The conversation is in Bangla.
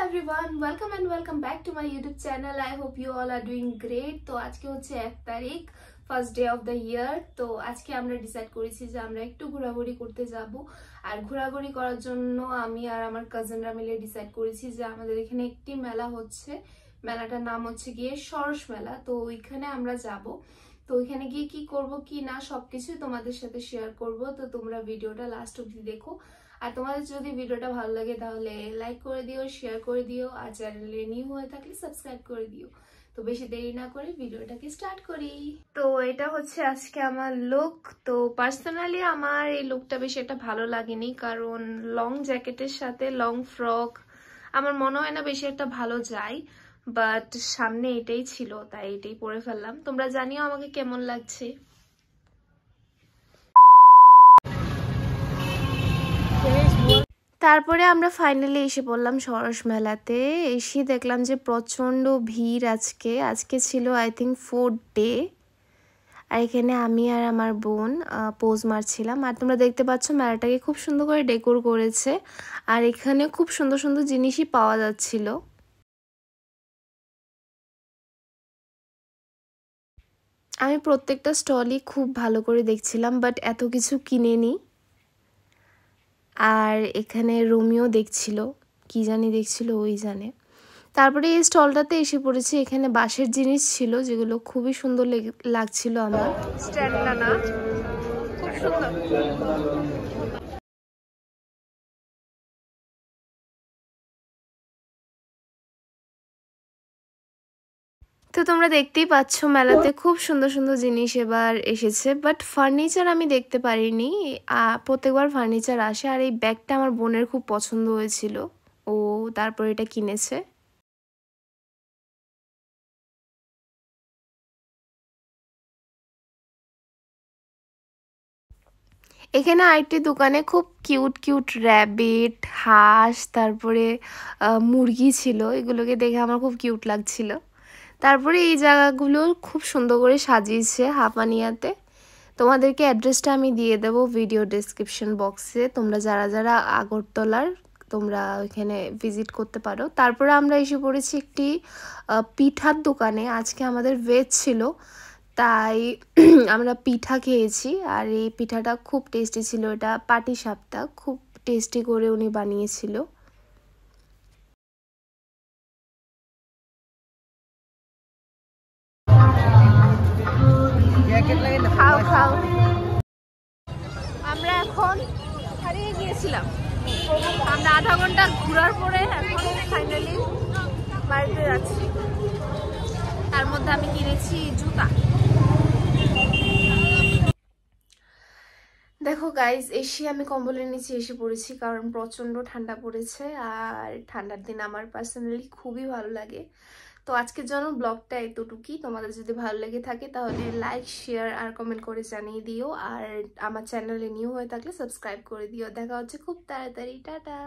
everyone, welcome and welcome back to my YouTube channel. I hope you all are doing great. তো আজকে হচ্ছে 1 তারিখ, first day of the year. তো আজকে আমরা ডিসাইড করেছি যে আমরা একটু ঘোরাঘুরি করতে যাব। আর ঘোরাঘুরি করার জন্য আমি আর আমার কাজিনরা মিলে ডিসাইড করেছি যে আমাদের এখানে একটি মেলা হচ্ছে। মেলাটার নাম হচ্ছে গিয়ে সরস মেলা। তো ওইখানে আমরা যাব। তো ওইখানে গিয়ে কি করব কি না সবকিছু তোমাদের সাথে শেয়ার করব। তো তোমরা ভিডিওটা লাস্ট অবধি দেখো। আর তোমাদের যদি ভিডিওটা ভালো লাগে তাহলে লাইক করে দিও, শেয়ার করে দিও, আর চ্যানেলে নিউ হয়ে থাকলে সাবস্ক্রাইব করে দিও। তো বেশি দেরি না করে ভিডিওটাকে স্টার্ট করি। তো এটা হচ্ছে আজকে আমার লুক। তো পার্সোনালি আমার এই লুকটা বেশি একটা ভালো লাগেনি, কারণ লং জ্যাকেটের সাথে লং ফ্রক আমার মনে হয় না বেশি একটা ভালো যায়। বাট সামনে এটাই ছিল তাই এটাই পরে ফেললাম। তোমরা জানিও আমাকে কেমন লাগছে। তারপরে আমরা ফাইনালি এসে পড়লাম সরস মেলাতে। এসে দেখলাম যে প্রচণ্ড ভিড়। আজকে ছিল আই থিঙ্ক 4th ডে। আর এখানে আমি আর আমার বোন পোজ মারছিলাম। আর তোমরা দেখতে পাচ্ছ মেলাটাকে খুব সুন্দর করে ডেকোর করেছে। আর এখানে খুব সুন্দর সুন্দর জিনিসই পাওয়া যাচ্ছিল। আমি প্রত্যেকটা স্টলই খুব ভালো করে দেখছিলাম, বাট এত কিছু কিনেনি। আর এখানে রোমিও দেখছিল, কি জানি দেখছিল ওই জানে। তারপরে এই স্টলটাতে এসে পড়েছি। এখানে বাঁশের জিনিস ছিল যেগুলো খুবই সুন্দর লাগছিল আমার। স্ট্যান্ডটা না খুব সুন্দর। তো তোমরা দেখতেই পাচ্ছ মেলাতে খুব সুন্দর সুন্দর জিনিস এবার এসেছে, বাট ফার্নিচার আমি দেখতে পারিনি। প্রত্যেকবার ফার্নিচার আসে। আর এই ব্যাগটা আমার বোনের খুব পছন্দ হয়েছিল, ও তারপর এটা কিনেছে। এখানে আরেকটি দোকানে খুব কিউট কিউট র্যাবিট, হাঁস, তারপরে মুরগি ছিল। এগুলোকে দেখে আমার খুব কিউট লাগছিল। তারপরে এই জায়গাগুলো খুব সুন্দর করে সাজিয়েছে হাপানিয়াতে। তোমাদেরকে অ্যাড্রেসটা আমি দিয়ে দেবো ভিডিও ডেসক্রিপশন বক্সে। তোমরা যারা যারা আগরতলার তোমরা ওইখানে ভিজিট করতে পারো। তারপরে আমরা এসে পড়েছি একটি পিঠার দোকানে। আজকে আমাদের ভেজ ছিল, তাই আমরা পিঠা খেয়েছি। আর এই পিঠাটা খুব টেস্টি ছিল। এটা পাটিসাপটা, খুব টেস্টি করে উনি বানিয়েছিল। খাও খাও। আমরা এখন হারিয়ে গিয়েছিলাম। আমরা আধা ঘন্টা ঘোরার পরে এখন ফাইনালি বাড়িতে যাচ্ছি। তার মধ্যে আমি কিনেছি জুতা। দেখো গাইজ, এসে আমি কম্বলের নিচে এসে পড়েছি, কারণ প্রচন্ড ঠান্ডা পড়েছে। আর ঠান্ডার দিন আমার পার্সোনালি খুবই ভালো লাগে। তো আজকের জন্য ব্লগটা এতটুকুই। তোমাদের যদি ভালো লেগে থাকে তাহলে লাইক, শেয়ার আর কমেন্ট করে জানিয়ে দিও। আর আমার চ্যানেলে নিউ হয়ে থাকলে সাবস্ক্রাইব করে দিও। দেখা হচ্ছে খুব তাড়াতাড়ি। টাটা।